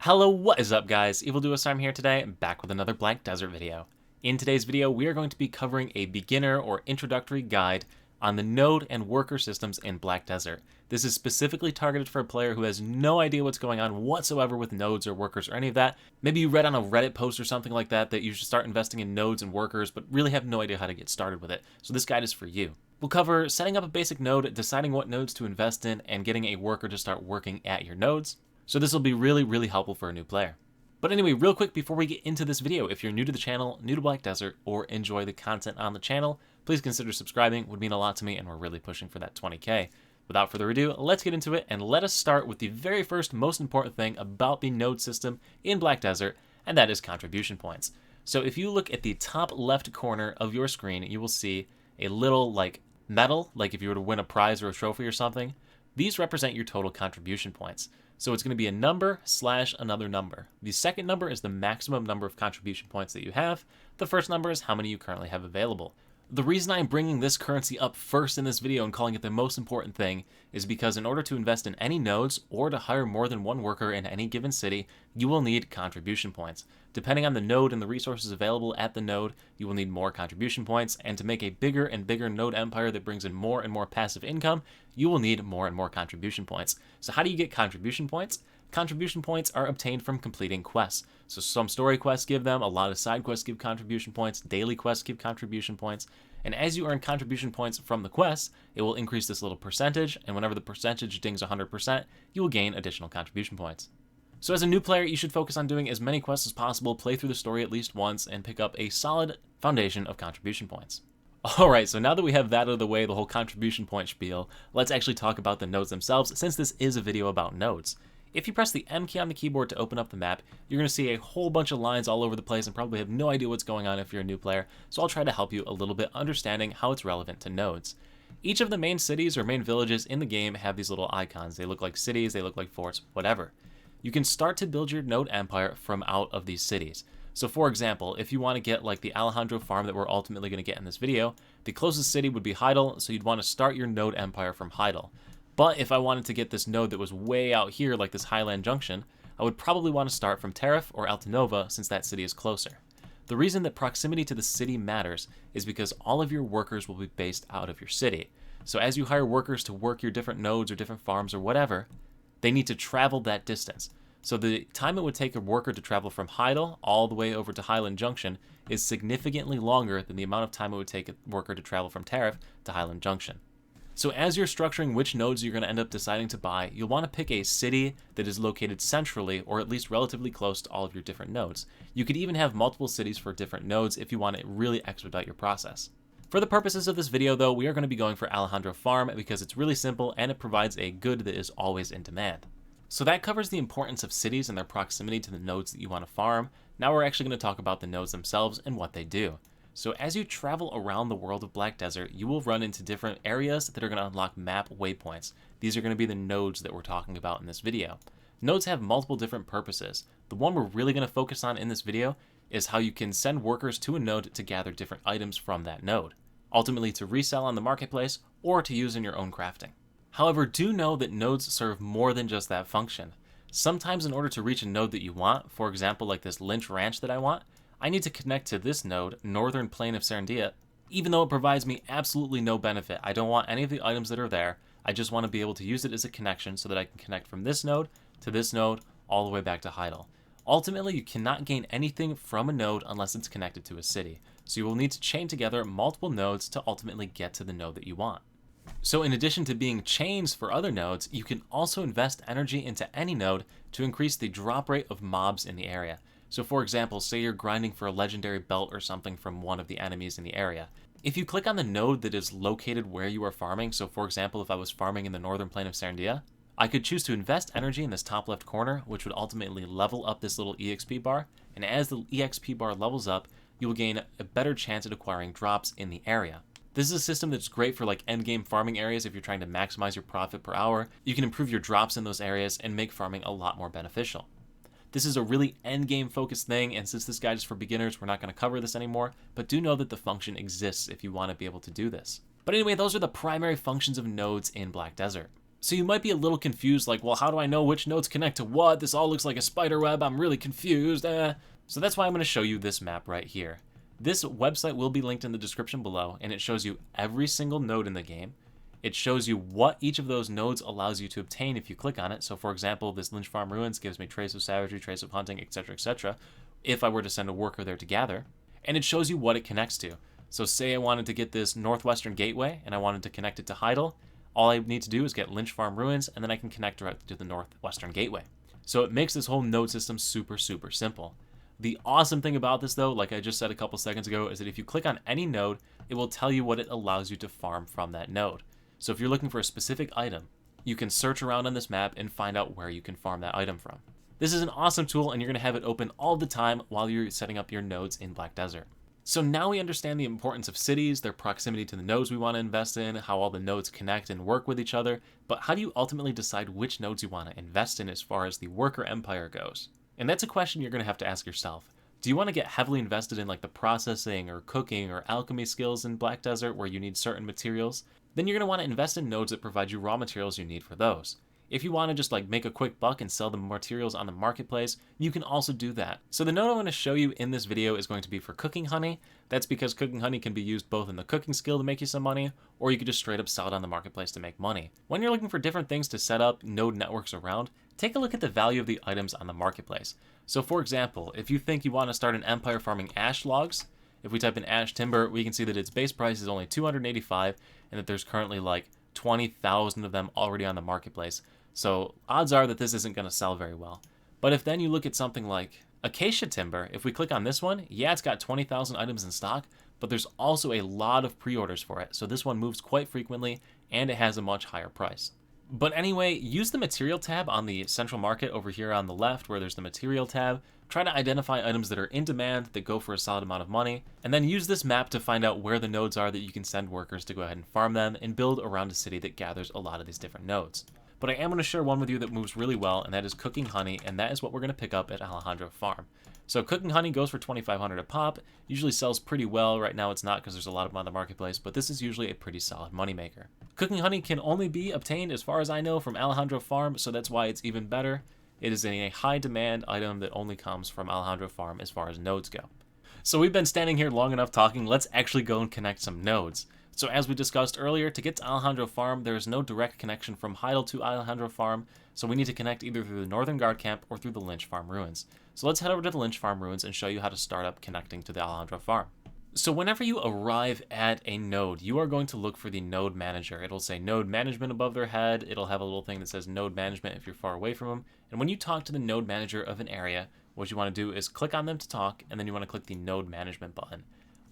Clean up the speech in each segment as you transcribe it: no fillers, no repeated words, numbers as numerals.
Hello, what is up guys? I'm here today, back with another Black Desert video. In today's video, we are going to be covering a beginner or introductory guide on the node and worker systems in Black Desert. This is specifically targeted for a player who has no idea what's going on whatsoever with nodes or workers or any of that. Maybe you read on a Reddit post or something like that you should start investing in nodes and workers, but really have no idea how to get started with it. So this guide is for you. We'll cover setting up a basic node, deciding what nodes to invest in, and getting a worker to start working at your nodes. So this will be really helpful for a new player. But anyway, real quick before we get into this video, if you're new to the channel, new to Black Desert, or enjoy the content on the channel, please consider subscribing. It would mean a lot to me, and we're really pushing for that 20K. Without further ado, let's get into it, and let us start with the very first most important thing about the node system in Black Desert, and that is contribution points. So if you look at the top left corner of your screen, you will see a little medal, like if you were to win a prize or a trophy or something. These represent your total contribution points. So it's going to be a number slash another number. The second number is the maximum number of contribution points that you have. The first number is how many you currently have available. The reason I'm bringing this currency up first in this video and calling it the most important thing is because in order to invest in any nodes or to hire more than one worker in any given city, you will need contribution points. Depending on the node and the resources available at the node, you will need more contribution points, and to make a bigger and bigger node empire that brings in more and more passive income, you will need more and more contribution points. So how do you get contribution points? Contribution points are obtained from completing quests. So some story quests give them, a lot of side quests give contribution points, daily quests give contribution points, and as you earn contribution points from the quests, it will increase this little percentage, and whenever the percentage dings 100%, you will gain additional contribution points. So as a new player, you should focus on doing as many quests as possible, play through the story at least once, and pick up a solid foundation of contribution points. Alright, so now that we have that out of the way, the whole contribution point spiel, let's actually talk about the nodes themselves, since this is a video about nodes. If you press the M key on the keyboard to open up the map, you're going to see a whole bunch of lines all over the place and probably have no idea what's going on if you're a new player, so I'll try to help you a little bit understanding how it's relevant to nodes. Each of the main cities or main villages in the game have these little icons. They look like cities, they look like forts, whatever. You can start to build your node empire from out of these cities. So for example, if you want to get like the Alejandro farm that we're ultimately going to get in this video, the closest city would be Heidel, so you'd want to start your node empire from Heidel. But if I wanted to get this node that was way out here, like this Highland Junction, I would probably want to start from Tariff or Altanova, since that city is closer. The reason that proximity to the city matters is because all of your workers will be based out of your city. So as you hire workers to work your different nodes or different farms or whatever, they need to travel that distance. So the time it would take a worker to travel from Heidel all the way over to Highland Junction is significantly longer than the amount of time it would take a worker to travel from Tariff to Highland Junction. So as you're structuring which nodes you're going to end up deciding to buy, you'll want to pick a city that is located centrally or at least relatively close to all of your different nodes. You could even have multiple cities for different nodes if you want to really expedite your process. For the purposes of this video though, we are going to be going for Alejandro Farm because it's really simple and it provides a good that is always in demand. So that covers the importance of cities and their proximity to the nodes that you want to farm. Now we're actually going to talk about the nodes themselves and what they do. So as you travel around the world of Black Desert, you will run into different areas that are going to unlock map waypoints. These are going to be the nodes that we're talking about in this video. Nodes have multiple different purposes. The one we're really going to focus on in this video is how you can send workers to a node to gather different items from that node, ultimately to resell on the marketplace or to use in your own crafting. However, do know that nodes serve more than just that function. Sometimes in order to reach a node that you want, for example like this Lynch Ranch that I want, I need to connect to this node, Northern Plain of Serendia, even though it provides me absolutely no benefit. I don't want any of the items that are there. I just want to be able to use it as a connection so that I can connect from this node to this node all the way back to Heidel. Ultimately, you cannot gain anything from a node unless it's connected to a city. So you will need to chain together multiple nodes to ultimately get to the node that you want. So in addition to being chains for other nodes, you can also invest energy into any node to increase the drop rate of mobs in the area. So for example, say you're grinding for a legendary belt or something from one of the enemies in the area. If you click on the node that is located where you are farming, so for example if I was farming in the Northern Plain of Serendia, I could choose to invest energy in this top left corner, which would ultimately level up this little EXP bar, and as the EXP bar levels up, you will gain a better chance at acquiring drops in the area. This is a system that's great for like endgame farming areas if you're trying to maximize your profit per hour. You can improve your drops in those areas and make farming a lot more beneficial. This is a really endgame focused thing, and since this guide is for beginners, we're not going to cover this anymore, but do know that the function exists if you want to be able to do this. But anyway, those are the primary functions of nodes in Black Desert. So you might be a little confused, like, well, how do I know which nodes connect to what? This all looks like a spider web, I'm really confused. So that's why I'm going to show you this map right here. This website will be linked in the description below, and it shows you every single node in the game. It shows you what each of those nodes allows you to obtain if you click on it. So for example, this Lynch Farm Ruins gives me Trace of Savagery, Trace of Hunting, etc., etc., if I were to send a worker there to gather. And it shows you what it connects to. So say I wanted to get this Northwestern Gateway, and I wanted to connect it to Heidel. All I need to do is get Lynch Farm Ruins, and then I can connect directly to the Northwestern Gateway. So it makes this whole node system super, super simple. The awesome thing about this, though, like I just said a couple seconds ago, is that if you click on any node, it will tell you what it allows you to farm from that node. So if you're looking for a specific item, you can search around on this map and find out where you can farm that item from. This is an awesome tool, and you're going to have it open all the time while you're setting up your nodes in Black Desert. So now we understand the importance of cities, their proximity to the nodes we want to invest in, how all the nodes connect and work with each other, but how do you ultimately decide which nodes you want to invest in as far as the worker empire goes? And that's a question you're going to have to ask yourself. Do you want to get heavily invested in like the processing or cooking or alchemy skills in Black Desert where you need certain materials? Then you're going to want to invest in nodes that provide you raw materials you need for those. If you want to just like make a quick buck and sell the materials on the marketplace, you can also do that. So the node I want to show you in this video is going to be for cooking honey. That's because cooking honey can be used both in the cooking skill to make you some money, or you could just straight up sell it on the marketplace to make money. When you're looking for different things to set up node networks around, take a look at the value of the items on the marketplace. So for example, if you think you want to start an empire farming ash logs, if we type in ash timber, we can see that its base price is only 285 and that there's currently like 20,000 of them already on the marketplace. So odds are that this isn't going to sell very well. But if then you look at something like acacia timber, if we click on this one, yeah, it's got 20,000 items in stock, but there's also a lot of pre-orders for it. So this one moves quite frequently and it has a much higher price. But anyway, use the material tab on the central market over here on the left where there's the material tab. Try to identify items that are in demand that go for a solid amount of money, and then use this map to find out where the nodes are that you can send workers to go ahead and farm them and build around a city that gathers a lot of these different nodes. But I am going to share one with you that moves really well, and that is cooking honey, and that is what we're going to pick up at Alejandro Farm. So cooking honey goes for 2,500 a pop, usually sells pretty well. Right now it's not because there's a lot of them on the marketplace, but this is usually a pretty solid moneymaker. Cooking honey can only be obtained, as far as I know, from Alejandro Farm, so that's why it's even better. It is a high demand item that only comes from Alejandro Farm as far as nodes go. So we've been standing here long enough talking, let's actually go and connect some nodes. So as we discussed earlier, to get to Alejandro Farm, there is no direct connection from Heidel to Alejandro Farm, so we need to connect either through the Northern Guard Camp or through the Lynch Farm Ruins. So let's head over to the Lynch Farm Ruins and show you how to start up connecting to the Alejandro Farm. So whenever you arrive at a node, you are going to look for the node manager. It'll say node management above their head. It'll have a little thing that says node management if you're far away from them. And when you talk to the node manager of an area, what you want to do is click on them to talk, and then you want to click the node management button.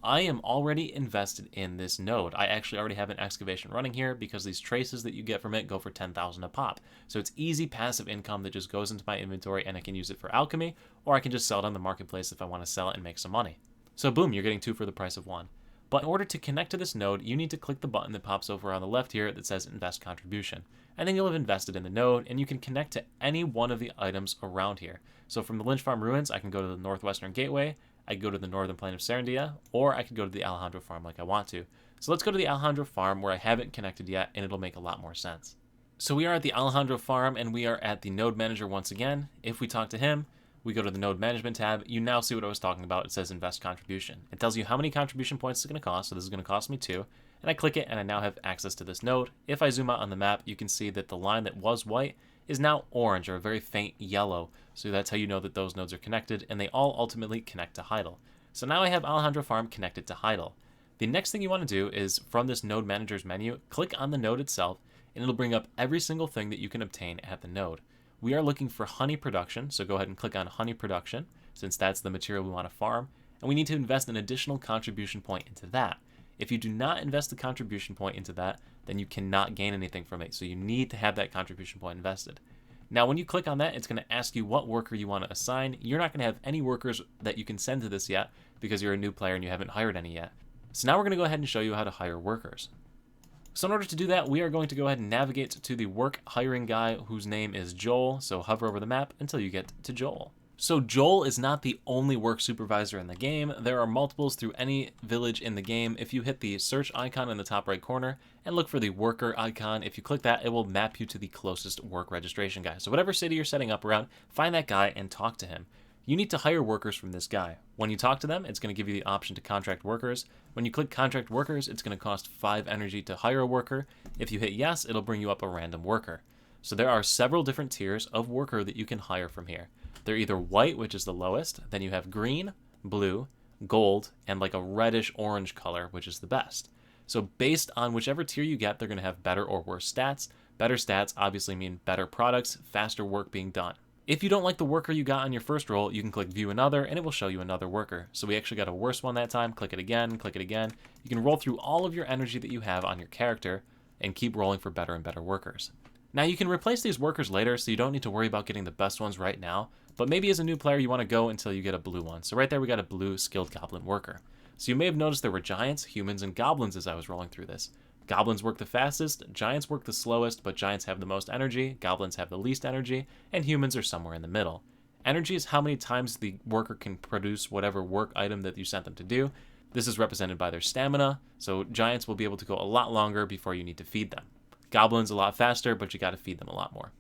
I am already invested in this node. I actually already have an excavation running here because these traces that you get from it go for 10,000 a pop. So it's easy passive income that just goes into my inventory, and I can use it for alchemy, or I can just sell it on the marketplace if I want to sell it and make some money. So boom, you're getting 2 for the price of 1. But in order to connect to this node, you need to click the button that pops over on the left here that says Invest Contribution. And then you'll have invested in the node, and you can connect to any one of the items around here. So from the Lynch Farm Ruins, I can go to the Northwestern Gateway, I can go to the Northern Plain of Serendia, or I can go to the Alejandro Farm like I want to. So let's go to the Alejandro Farm where I haven't connected yet, and it'll make a lot more sense. So we are at the Alejandro Farm, and we are at the node manager once again. If we talk to him, we go to the node management tab. You now see what I was talking about. It says invest contribution. It tells you how many contribution points it's going to cost. So this is going to cost me 2. And I click it, and I now have access to this node. If I zoom out on the map, you can see that the line that was white is now orange, or a very faint yellow. So that's how you know that those nodes are connected, and they all ultimately connect to Heidel. So now I have Alejandro Farm connected to Heidel. The next thing you want to do is, from this node manager's menu, click on the node itself, and it'll bring up every single thing that you can obtain at the node. We are looking for honey production, so go ahead and click on honey production, since that's the material we want to farm, and we need to invest an additional contribution point into that. If you do not invest the contribution point into that, then you cannot gain anything from it, so you need to have that contribution point invested. Now when you click on that, it's going to ask you what worker you want to assign. You're not going to have any workers that you can send to this yet, because you're a new player and you haven't hired any yet. So now we're going to go ahead and show you how to hire workers. So in order to do that, we are going to go ahead and navigate to the work hiring guy whose name is Joel. So hover over the map until you get to Joel. So Joel is not the only work supervisor in the game. There are multiples through any village in the game. If you hit the search icon in the top right corner and look for the worker icon, if you click that, it will map you to the closest work registration guy. So whatever city you're setting up around, find that guy and talk to him. You need to hire workers from this guy. When you talk to them, it's going to give you the option to contract workers. When you click contract workers, it's going to cost 5 energy to hire a worker. If you hit yes, it'll bring you up a random worker. So there are several different tiers of worker that you can hire from here. They're either white, which is the lowest, then you have green, blue, gold, and like a reddish orange color, which is the best. So based on whichever tier you get, they're going to have better or worse stats. Better stats obviously mean better products, faster work being done. If you don't like the worker you got on your first roll, you can click view another and it will show you another worker. So we actually got a worse one that time. Click it again, click it again. You can roll through all of your energy that you have on your character and keep rolling for better and better workers. Now you can replace these workers later, so you don't need to worry about getting the best ones right now, but maybe as a new player you want to go until you get a blue one. So right there we got a blue skilled goblin worker. So you may have noticed there were giants, humans, and goblins as I was rolling through this. Goblins work the fastest, giants work the slowest, but giants have the most energy, goblins have the least energy, and humans are somewhere in the middle. Energy is how many times the worker can produce whatever work item that you sent them to do. This is represented by their stamina, so giants will be able to go a lot longer before you need to feed them. Goblins a lot faster, but you got to feed them a lot more.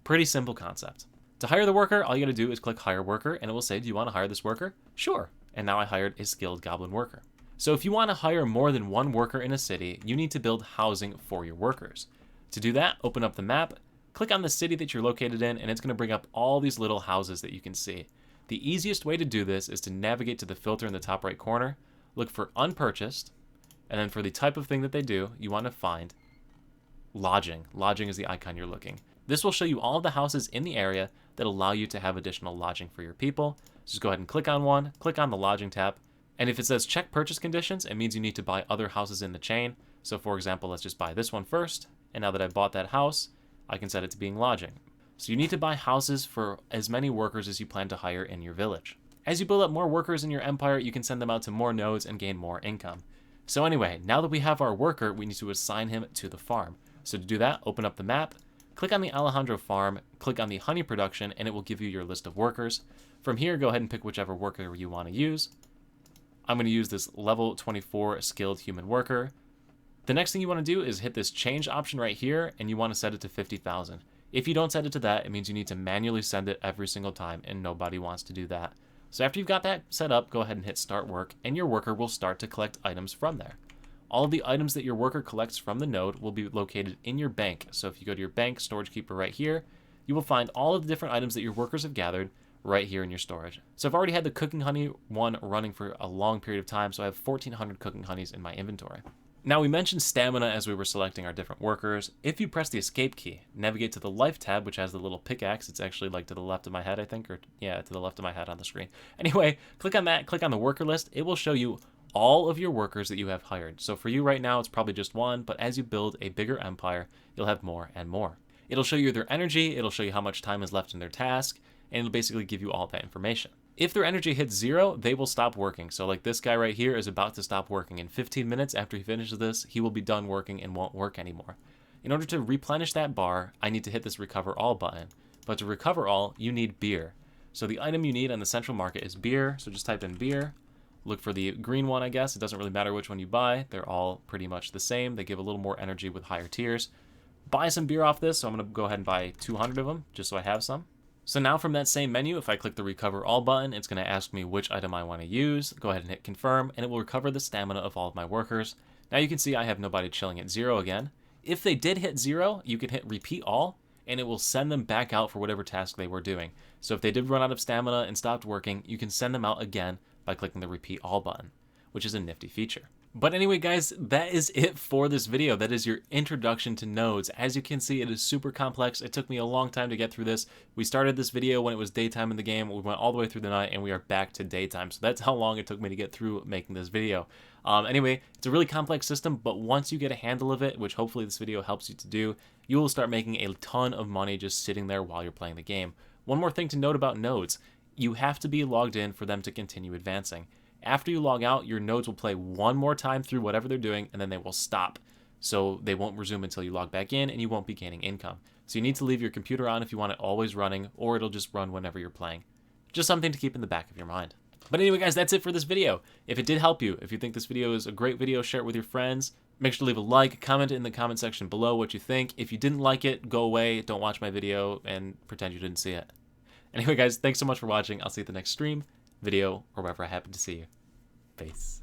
Pretty simple concept. To hire the worker, all you got to do is click hire worker, and it will say, do you want to hire this worker? Sure. And now I hired a skilled goblin worker. So if you want to hire more than one worker in a city, you need to build housing for your workers. To do that, open up the map, click on the city that you're located in, and it's going to bring up all these little houses that you can see. The easiest way to do this is to navigate to the filter in the top right corner, look for unpurchased, and then for the type of thing that they do, you want to find lodging. Lodging is the icon you're looking. This will show you all of the houses in the area that allow you to have additional lodging for your people. Just go ahead and click on one, click on the lodging tab, and if it says check purchase conditions, it means you need to buy other houses in the chain. So for example, let's just buy this one first, and now that I bought that house, I can set it to being lodging. So you need to buy houses for as many workers as you plan to hire in your village. As you build up more workers in your empire, you can send them out to more nodes and gain more income. So anyway, now that we have our worker, we need to assign him to the farm. So to do that, open up the map, click on the Alejandro farm, click on the honey production, and it will give you your list of workers. From here, go ahead and pick whichever worker you want to use. I'm going to use this level 24 skilled human worker. The next thing you want to do is hit this change option right here, and you want to set it to 50,000. If you don't set it to that, it means you need to manually send it every single time, and nobody wants to do that. So after you've got that set up, go ahead and hit start work, and your worker will start to collect items from there. All of the items that your worker collects from the node will be located in your bank. So if you go to your bank storage keeper right here, you will find all of the different items that your workers have gathered right here in your storage. So I've already had the cooking honey one running for a long period of time, so I have 1,400 cooking honeys in my inventory. Now we mentioned stamina as we were selecting our different workers. If you press the escape key, navigate to the life tab, which has the little pickaxe. It's actually like to the left of my head, I think, or yeah, to the left of my head on the screen. Anyway, click on that, click on the worker list. It will show you all of your workers that you have hired. So for you right now, it's probably just one, but as you build a bigger empire, you'll have more and more. It'll show you their energy, it'll show you how much time is left in their task, and it'll basically give you all that information. If their energy hits 0, they will stop working. So like this guy right here is about to stop working. In 15 minutes after he finishes this, he will be done working and won't work anymore. In order to replenish that bar, I need to hit this recover all button. But to recover all, you need beer. So the item you need on the central market is beer, so just type in beer. Look for the green one, I guess. It doesn't really matter which one you buy. They're all pretty much the same. They give a little more energy with higher tiers. Buy some beer off this, so I'm going to go ahead and buy 200 of them, just so I have some. So now from that same menu, if I click the recover all button, it's going to ask me which item I want to use. Go ahead and hit confirm, and it will recover the stamina of all of my workers. Now you can see I have nobody chilling at 0 again. If they did hit 0, you can hit repeat all, and it will send them back out for whatever task they were doing. So if they did run out of stamina and stopped working, you can send them out again by clicking the repeat all button, which is a nifty feature. But anyway, guys, that is it for this video. That is your introduction to nodes. As you can see, it is super complex. It took me a long time to get through this. We started this video when it was daytime in the game. We went all the way through the night, and we are back to daytime. So that's how long it took me to get through making this video. Anyway, it's a really complex system, but once you get a handle of it, which hopefully this video helps you to do, you will start making a ton of money just sitting there while you're playing the game. One more thing to note about nodes. You have to be logged in for them to continue advancing. After you log out, your nodes will play one more time through whatever they're doing, and then they will stop. So they won't resume until you log back in, and you won't be gaining income. So you need to leave your computer on if you want it always running, or it'll just run whenever you're playing. Just something to keep in the back of your mind. But anyway, guys, that's it for this video. If it did help you, if you think this video is a great video, share it with your friends. Make sure to leave a like, comment in the comment section below what you think. If you didn't like it, go away, don't watch my video, and pretend you didn't see it. Anyway, guys, thanks so much for watching. I'll see you at the next stream, video, or wherever I happen to see you. Peace.